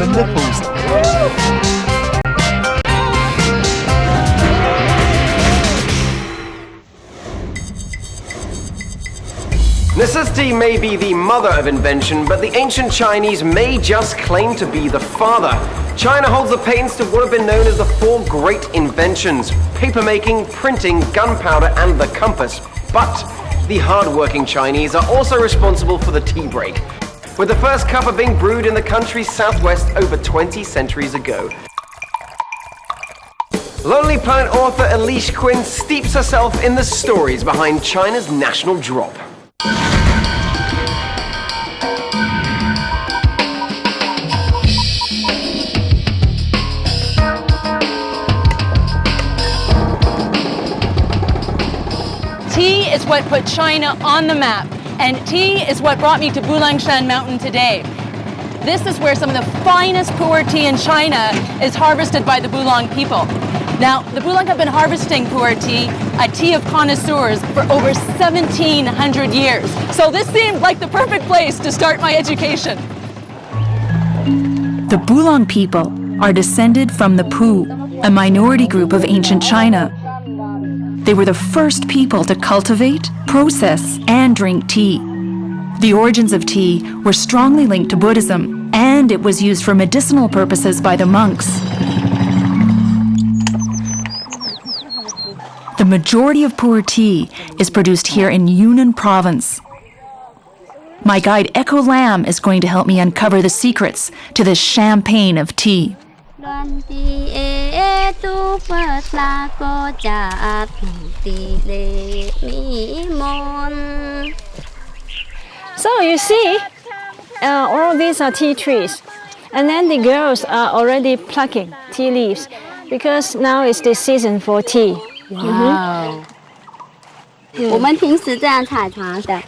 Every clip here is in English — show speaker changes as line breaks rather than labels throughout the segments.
the nipples.
Necessity may be the mother of invention, but the ancient Chinese may just claim to be the father. China holds the patents to what have been known as the four great inventions: papermaking, printing, gunpowder, and the compass. But the hard-working Chinese are also responsible for the tea break, with the first cuppa being brewed in the country's southwest over 20 centuries ago. Lonely Planet author Elise Quinn steeps herself in the stories behind China's national drop.
Tea is what put China on the map, and tea is what brought me to Bulang Mountain today. This is where some of the finest pu'er tea in China is harvested by the Bulang people. Now, the Bulang have been harvesting pu'er tea, a tea of connoisseurs, for over 1,700 years. So this seemed like the perfect place to start my education.
The Bulang people are descended from the Pu, a minority group of ancient China. They were the first people to cultivate, process, and drink tea. The origins of tea were strongly linked to Buddhism, and it was used for medicinal purposes by the monks. The majority of pu'er tea is produced here in Yunnan province. My guide Echo Lam is going to help me uncover the secrets to this champagne of tea.
So you see, all these are tea trees, and then the girls are already plucking tea leaves because now is the season for tea.
Wow.
我们平时这样采茶的，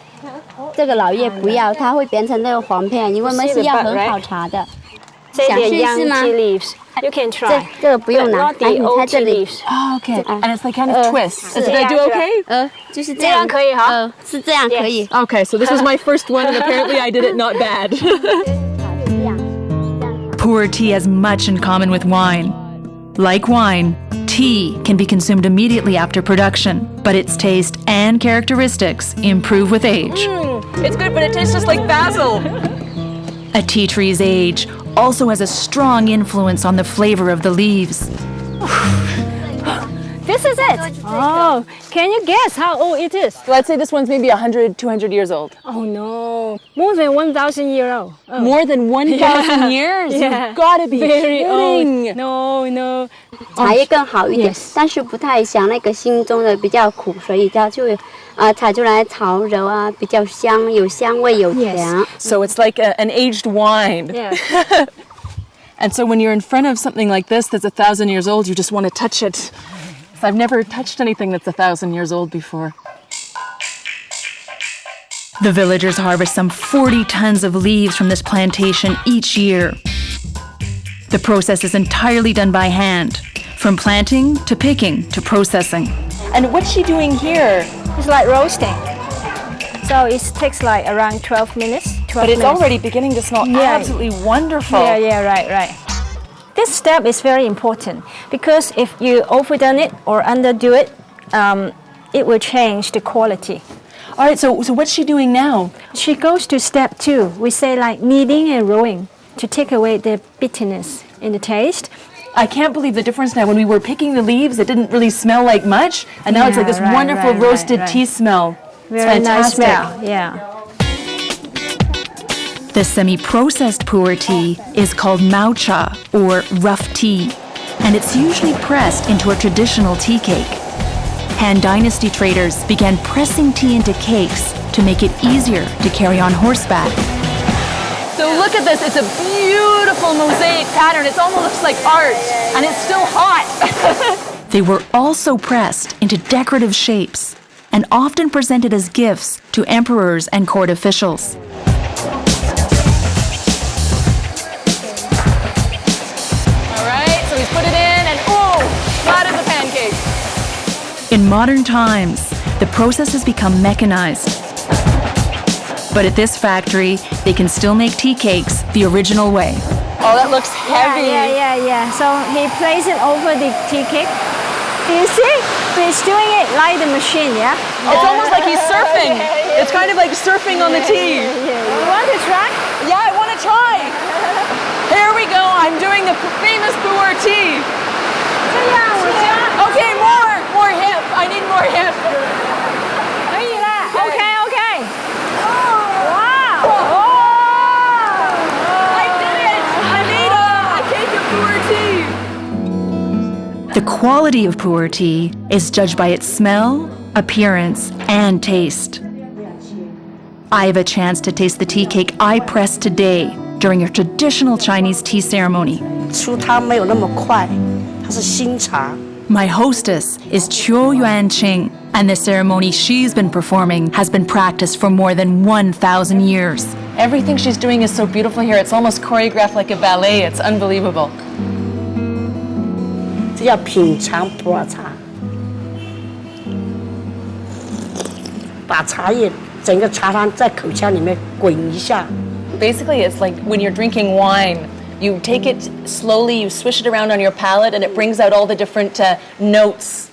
这个老叶不要，它会变成那个黄片，因为我们是要很好茶的。
Say
想
the
试
young
试吗？
tea leaves. You can try.
这个不用拿，
But not
来
the
你
old
猜这
tea
里，
leaves.
Oh, okay. And it's like kind of twists. Did I do okay?
就是这样，
这样可以哈？
是这样可以。
Okay, so this was my first one, and apparently I did it not bad.
Pu'er tea has much in common with wine. Like wine, tea can be consumed immediately after production, but its taste and characteristics improve with age.
It's good, but it tastes just like basil.
A tea tree's age also has a strong influence on the flavor of the leaves.
This is it. Oh, can you guess how old it is?
Let's say this one's maybe 100, 200 years old.
Oh no, more than 1,000 years old. Oh.
More than 1,000 years?
Yeah.
You've got to be
Very
kidding.
old. No, no.
茶叶更好一点，
Yes.
但是不太像那个心中的比较苦，所以它就采出来潮柔啊，比较香，有香味，有甜。
So it's like an aged wine.
Yeah.
And so when you're in front of something like this that's 1,000 years old, you just want to touch it. So I've never touched anything that's 1,000 years old before.
The villagers harvest some 40 tons of leaves from this plantation each year. The process is entirely done by hand, from planting to picking to processing.
And what's she doing here?
It's like roasting. So it takes like around 12 minutes. 12
But it's
minutes.
already beginning to smell
Yeah.
absolutely wonderful.
Yeah, right. This step is very important because if you overdone it or underdo it, it will change the quality.
All right, so what's she doing now?
She goes to step 2. We say like kneading and rolling to take away the bitterness in the taste.
I can't believe the difference now. When we were picking the leaves, it didn't really smell like much. And now it's like this
Yeah, right,
wonderful
right,
roasted
right.
tea smell.
Very
it's
nice
fantastic.
smell. Yeah.
The semi-processed pu'er tea is called mao-cha, or rough tea, and it's usually pressed into a traditional tea cake. Han Dynasty traders began pressing tea into cakes to make it easier to carry on horseback.
So look at this. It's a beautiful mosaic pattern. It almost looks like art, and it's still hot.
They were also pressed into decorative shapes and often presented as gifts to emperors and court officials.
Put it in and oh, flattened the pancake.
In modern times, the process has become mechanized. But at this factory, they can still make tea cakes the original way.
Oh, that looks heavy.
Yeah. So he places it over the tea cake. You see? He's doing it like the machine, yeah?
It's almost like he's surfing. It's kind of like surfing on the tea.
You want to try?
Yeah, I want to try. Here we go. I'm doing the famous pu'er tea. Okay, more hip. I need more hip.
Okay.
Wow.
Oh.
I did it. I made a cake of pu'er tea.
The quality of pu'er tea is judged by its smell, appearance, and taste. I have a chance to taste the tea cake I pressed today during a traditional Chinese tea ceremony.
出汤没有那么快，它是新茶。
My hostess is Qiu Yuan Qing, and the ceremony she's been performing has been practiced for more than 1,000 years.
Everything she's doing is so beautiful here. It's almost choreographed like a ballet. It's unbelievable.
这要品尝普洱茶，把茶叶整个茶汤在口腔里面滚一下。
Basically, it's like when you're drinking wine. You take it slowly, you swish it around on your palate, and it brings out all the different notes.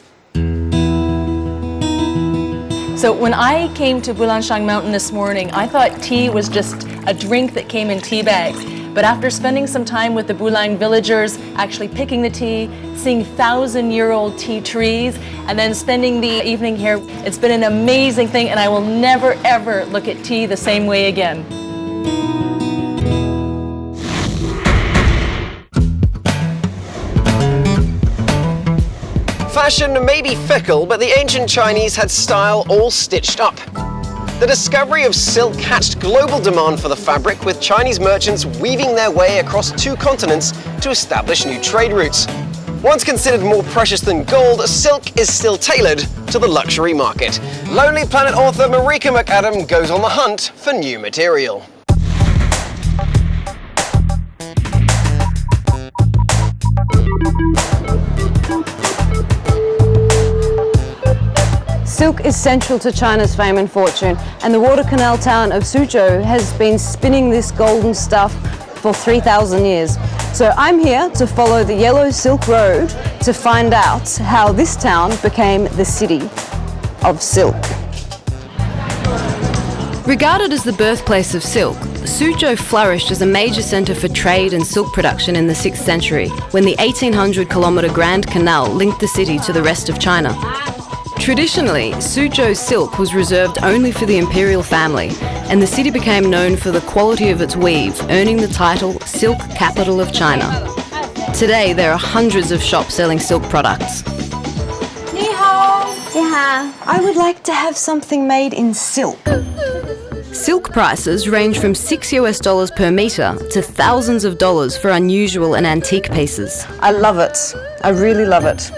So when I came to Bulang Mountain this morning, I thought tea was just a drink that came in tea bags. But after spending some time with the Bulang villagers, actually picking the tea, seeing 1,000-year-old tea trees, and then spending the evening here, it's been an amazing thing, and I will never, ever look at tea the same way again.
Fashion may be fickle, but the ancient Chinese had style all stitched up. The discovery of silk hatched global demand for the fabric, with Chinese merchants weaving their way across 2 continents to establish new trade routes. Once considered more precious than gold, silk is still tailored to the luxury market. Lonely Planet author Marika McAdam goes on the hunt for new material.
Silk is central to China's fame and fortune, and the water canal town of Suzhou has been spinning this golden stuff for 3,000 years. So I'm here to follow the Yellow Silk Road to find out how this town became the city of silk.
Regarded as the birthplace of silk, Suzhou flourished as a major centre for trade and silk production in the 6th century, when the 1,800-kilometre Grand Canal linked the city to the rest of China. Traditionally, Suzhou's silk was reserved only for the imperial family, and the city became known for the quality of its weave, earning the title Silk Capital of China. Today, there are hundreds of shops selling silk products.
Ni hao.
I would like to have something made in silk.
Silk prices range from $6 per metre to thousands of dollars for unusual and antique pieces.
I love it. I really love it.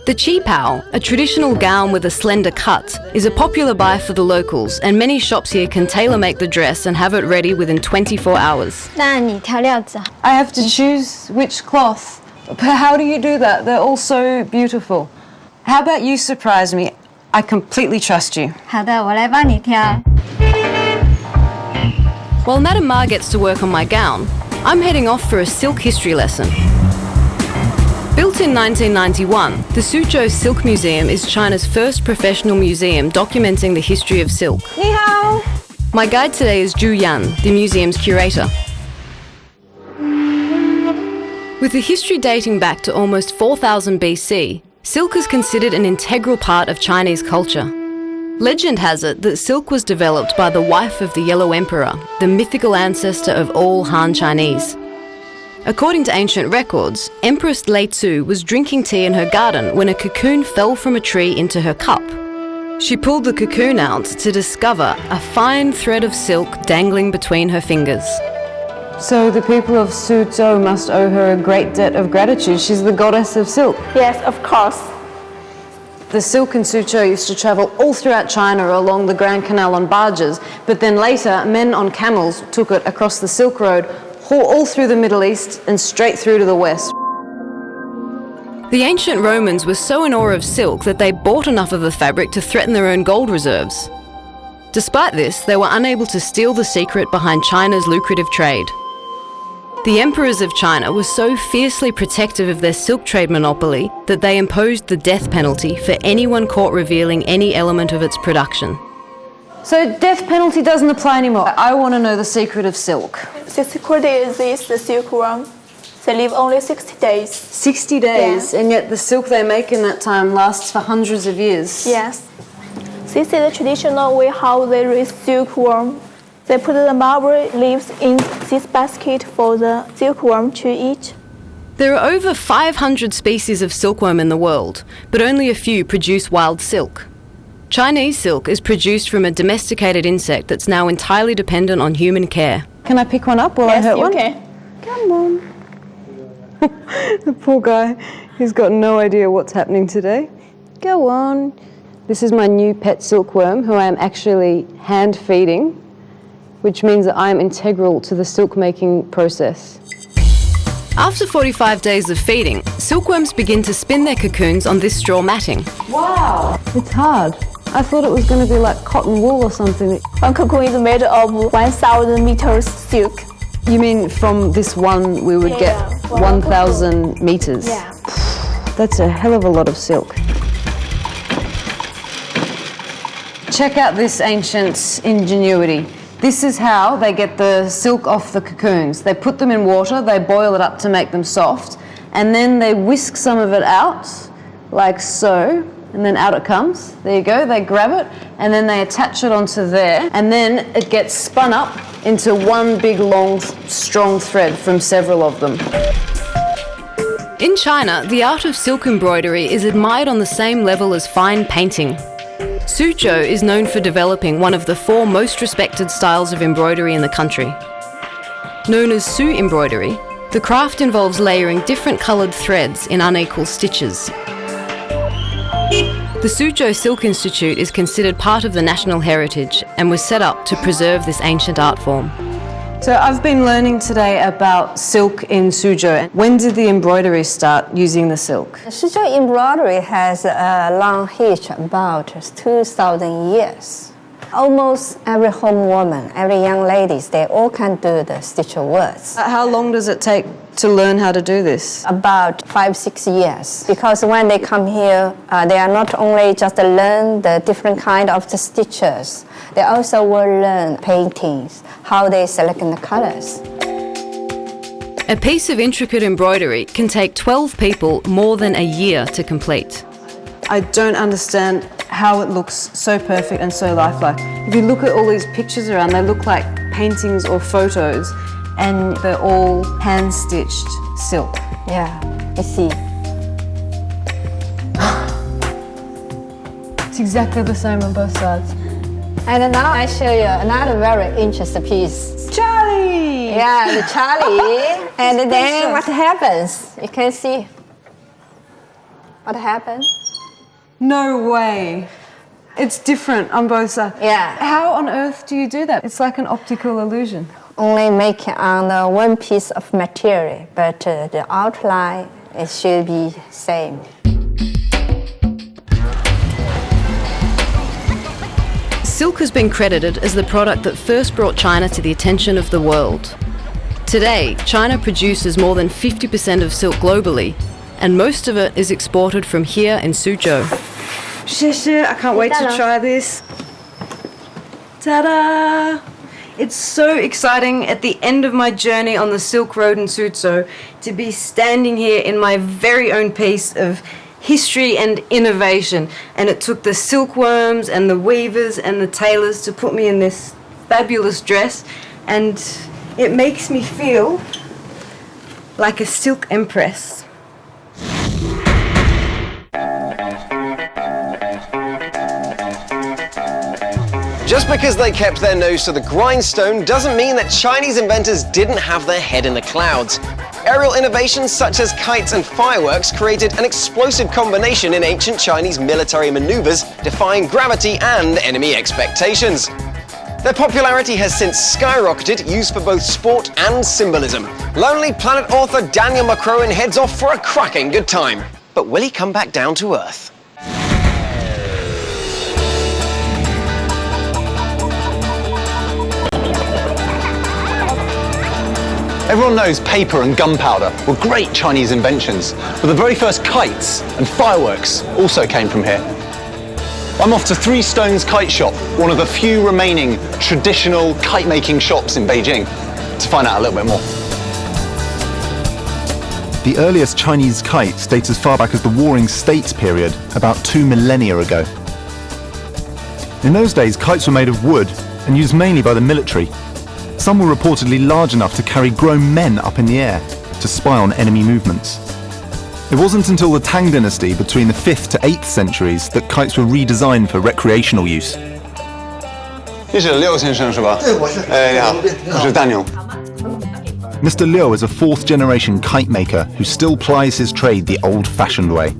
The qipao, a traditional gown with a slender cut, is a popular buy for the locals, and many shops here can tailor-make the dress and have it ready within 24 hours.
那你挑料子。
I have to choose which cloth. But how do you do that? They're all so beautiful. How about you surprise me? I completely trust you.
好的，我来帮你挑。
While Madame Ma gets to work on my gown, I'm heading off for a silk history lesson. Built in 1991, the Suzhou Silk Museum is China's first professional museum documenting the history of silk.
你好。
My guide today is Zhu Yan, the museum's curator. With a history dating back to almost 4000 BC, silk is considered an integral part of Chinese culture. Legend has it that silk was developed by the wife of the Yellow Emperor, the mythical ancestor of all Han Chinese. According to ancient records, Empress Lei Tzu was drinking tea in her garden when a cocoon fell from a tree into her cup. She pulled the cocoon out to discover a fine thread of silk dangling between her fingers.
So the people of Suzhou must owe her a great debt of gratitude. She's the goddess of silk.
Yes, of course.
The silk in Suzhou used to travel all throughout China along the Grand Canal on barges, but then later men on camels took it across the Silk Road, all through the Middle East and straight through to the West.
The ancient Romans were so in awe of silk that they bought enough of the fabric to threaten their own gold reserves. Despite this, they were unable to steal the secret behind China's lucrative trade. The emperors of China were so fiercely protective of their silk trade monopoly that they imposed the death penalty for anyone caught revealing any element of its production.
So death penalty doesn't apply anymore. I want to know the secret of silk.
The secret is this, the silkworm. They live only 60 days.
60 days,
Yeah.
and yet the silk they make in that time lasts for hundreds of years.
Yes. This is the traditional way how they raise silkworm. They put the mulberry leaves in this basket for the silkworm to eat.
There are over 500 species of silkworm in the world, but only a few produce wild silk. Chinese silk is produced from a domesticated insect that's now entirely dependent on human care.
Can I pick one up while I hurt one?
Okay.
Come on. The poor guy, he's got no idea what's happening today. Go on. This is my new pet silkworm, who I am actually hand feeding, which means that I am integral to the silk making process.
After 45 days of feeding, silkworms begin to spin their cocoons on this straw matting.
Wow! It's hard. I thought it was going to be like cotton wool or something.
One cocoon is made of 1,000 meters silk.
You mean from this one we would get 1,000 meters?
Yeah.
That's a hell of a lot of silk. Check out this ancient ingenuity. This is how they get the silk off the cocoons. They put them in water, they boil it up to make them soft, and then they whisk some of it out, like so, and then out it comes. There you go, they grab it, and then they attach it onto there, and then it gets spun up into one big, long, strong thread from several of them.
In China, the art of silk embroidery is admired on the same level as fine painting. Suzhou is known for developing one of the 4 most respected styles of embroidery in the country. Known as Su embroidery, the craft involves layering different coloured threads in unequal stitches. The Suzhou Silk Institute is considered part of the national heritage and was set up to preserve this ancient art form.
So I've been learning today about silk in Suzhou. When did the embroidery start using the silk?
Suzhou embroidery has a long history, about 2,000 years. Almost every home woman, every young ladies, they all can do the stitch works.
How long does it take to learn how to do this?
About 5-6 years. Because when they come here, they are not only just learn the different kind of the stitches, they also will learn paintings, how they select the colors.
A piece of intricate embroidery can take 12 people more than a year to complete.
I don't understand how it looks so perfect and so lifelike. If you look at all these pictures around, they look like paintings or photos, and they're all hand-stitched silk.
Yeah, you see.
It's exactly the same on both sides.
And now I show you another very interesting piece.
Charlie!
Yeah, the Charlie. And then what happens? You can see what happened.
No way. It's different on both sides.
Yeah.
How on earth do you do that? It's like an optical illusion.
Only make on one piece of material, but the outline, it should be same.
Silk has been credited as the product that first brought China to the attention of the world. Today, China produces more than 50% of silk globally, and most of it is exported from here in Suzhou.
I can't wait to try this. Ta-da! It's so exciting at the end of my journey on the Silk Road in Suzhou to be standing here in my very own piece of history and innovation. And it took the silkworms and the weavers and the tailors to put me in this fabulous dress, and it makes me feel like a silk empress.
Just because they kept their nose to the grindstone doesn't mean that Chinese inventors didn't have their head in the clouds. Aerial innovations such as kites and fireworks created an explosive combination in ancient Chinese military maneuvers, defying gravity and enemy expectations. Their popularity has since skyrocketed, used for both sport and symbolism. Lonely Planet author Daniel McCrowan heads off for a cracking good time. But will he come back down to earth?
Everyone knows paper and gunpowder were great Chinese inventions, but the very first kites and fireworks also came from here. I'm off to Three Stones Kite Shop, one of the few remaining traditional kite-making shops in Beijing, to find out a little bit more.
The earliest Chinese kites date as far back as the Warring States period, about 2 millennia ago. In those days, kites were made of wood and used mainly by the military. Some were reportedly large enough to carry grown men up in the air to spy on enemy movements. It wasn't until the Tang dynasty between the 5th to 8th centuries that kites were redesigned for recreational use.
这是廖先生是吧？对，我是。你好，我是 Daniel.
Mr. Liu is a 4th generation kite maker who still plies his trade the old-fashioned way.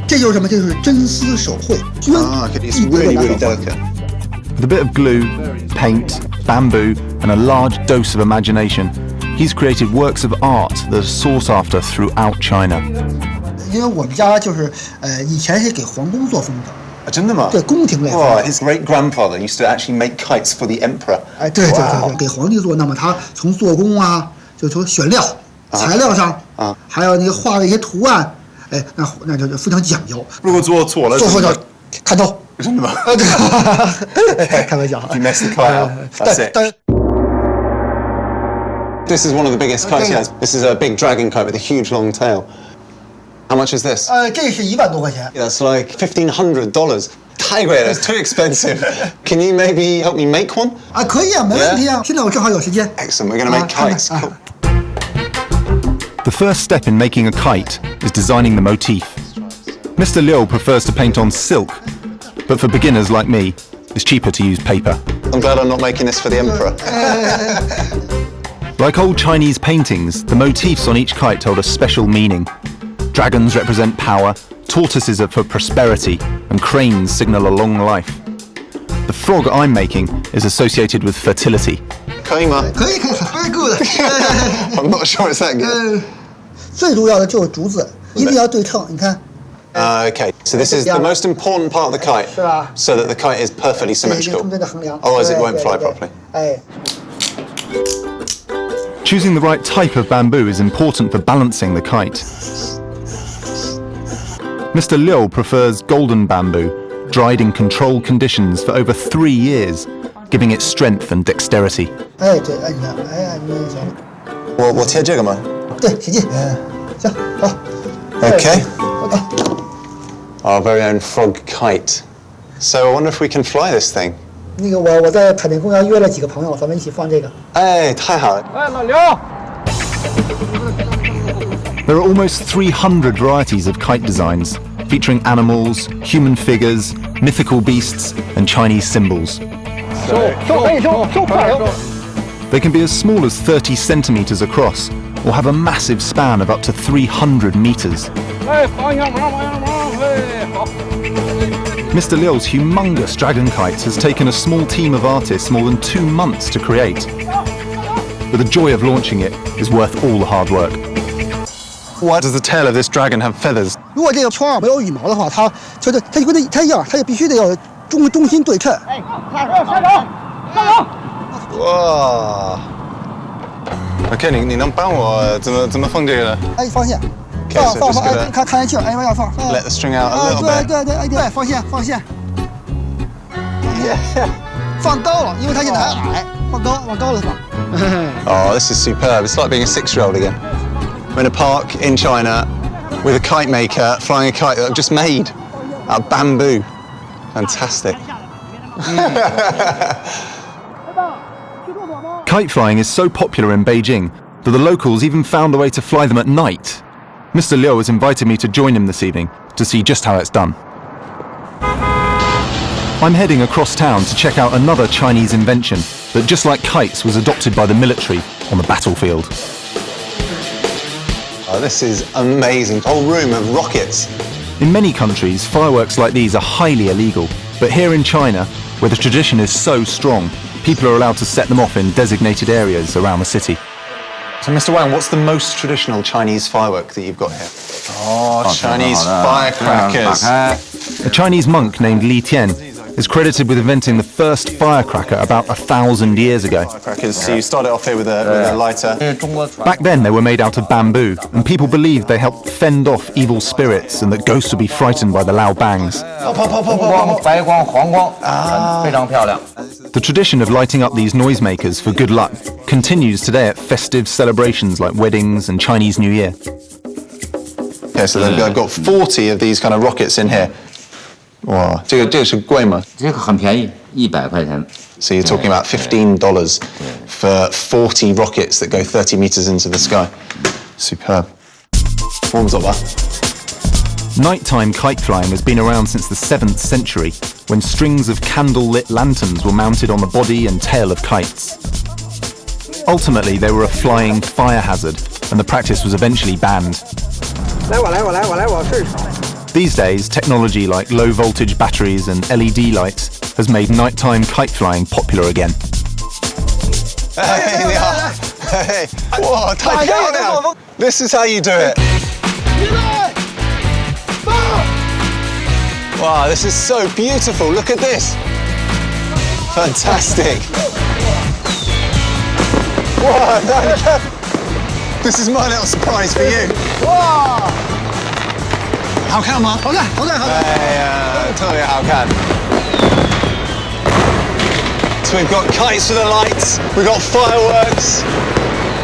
这就是什么？这就是真丝手绘，it's
really, really delicate.
With a bit of glue, paint, bamboo, and a large dose of imagination, he's created works of art that are sought after throughout China.
因为我们家就是以前是给皇宫做风筝。
真的吗？
对，宫廷类。
哇 ，his great grandfather used to actually make kites for the emperor.
哎，对，给皇帝做。那么他从做工啊，就从选料、材料上还有那个画的一些图案，哎，那就非常讲究。
如果做错了，
做错就砍头。
真的吗？
开玩笑。
You messed the kite up. That's it. This is one of the biggest kites he has. This is a big dragon kite with a huge long tail. How much is this?
这是1万多块钱。
That's like $1,500. 太贵了, it's too expensive. Can you maybe help me make one?
啊，可以啊，没问题啊。现在我正好有时间。
Excellent. We're going to make kites. Cool.
The first step in making a kite is designing the motif. Mr. Liu prefers to paint on silk, but for beginners like me, it's cheaper to use paper.
I'm glad I'm not making this for the emperor.
Like old Chinese paintings, the motifs on each kite hold a special meaning. Dragons represent power, tortoises are for prosperity, and cranes signal a long life. The frog I'm making is associated with fertility.
可以吗？
可以，very good.
I'm not sure it's that good.
最重要的就是竹子，一定要对称，你看。
Okay, so this is the most important part of the kite, so that the kite is perfectly symmetrical. Otherwise it won't fly properly.
Choosing the right type of bamboo is important for balancing the kite. Mr. Liu prefers golden bamboo, dried in controlled conditions for over 3 years, giving it strength and dexterity.
哎，对，按一下，哎，你行。
我贴这个吗？
对，使劲。行，好。
Okay. Our very own frog kite. So I wonder if we can fly this thing.
那个我在海淀公园约了几个朋友，咱们一起放这个。
哎，太好了。哎，老刘。
There are almost 300 varieties of kite designs, featuring animals, human figures, mythical beasts, and Chinese symbols. They can be as small as 30 centimeters across, or have a massive span of up to 300 meters. Mr. Liu's humongous dragon kite has taken a small team of artists more than 2 months to create. But the joy of launching it is worth all the hard work. Why does the tail of this dragon have feathers?
如果这个圈没有羽毛的话，它就跟它一样，它也必须得有中心对称。哎，下手！
哇 ！OK， 你能帮我怎么放这个？
哎，放线。放，哎，看得清，哎，往下放。
Let the string out a little bit.
对，哎，对，放线。放高了，因为它现在还矮，放高，往高了放。
Oh, this is superb. It's like being a 6-year-old again. We're in a park in China with a kite maker flying a kite that I've just made out of bamboo. Fantastic.
Kite flying is so popular in Beijing that the locals even found a way to fly them at night. Mr. Liu has invited me to join him this evening to see just how it's done. I'm heading across town to check out another Chinese invention that, just like kites, was adopted by the military on the battlefield.
Oh, this is amazing. A whole room of rockets.
In many countries, fireworks like these are highly illegal. But here in China, where the tradition is so strong, people are allowed to set them off in designated areas around the city.
So, Mr. Wang, what's the most traditional Chinese firework that you've got here? Oh, Chinese firecrackers.
A Chinese monk named Li Tian is credited with inventing the first firecracker about 1,000 years ago.
Firecrackers, so you started off here with a lighter.
Back then they were made out of bamboo, and people believed they helped fend off evil spirits and that ghosts would be frightened by the loud bangs. The tradition of lighting up these noisemakers for good luck continues today at festive celebrations like weddings and Chinese New Year.
Okay, so they've got 40 of these kind of rockets in here. Wow, 这个是贵吗？
这个很便宜，100块钱。
So you're talking about $15 for 40 rockets that go 30 meters into the sky. Superb. Warms up that.
Nighttime kite flying has been around since the 7th century, when strings of candle-lit lanterns were mounted on the body and tail of kites. Ultimately, they were a flying fire hazard, and the practice was eventually banned. These days, technology like low-voltage batteries and LED lights has made nighttime kite flying popular again.
Hey, whoa, take it now. This is how you do it. Wow, this is so beautiful. Look at this. Fantastic. Whoa, this is my little surprise for you. Whoa. How can I? Hold on. Tell me how can. So we've got kites for the lights, we've got fireworks.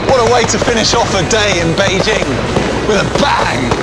What a way to finish off a day in Beijing with a bang!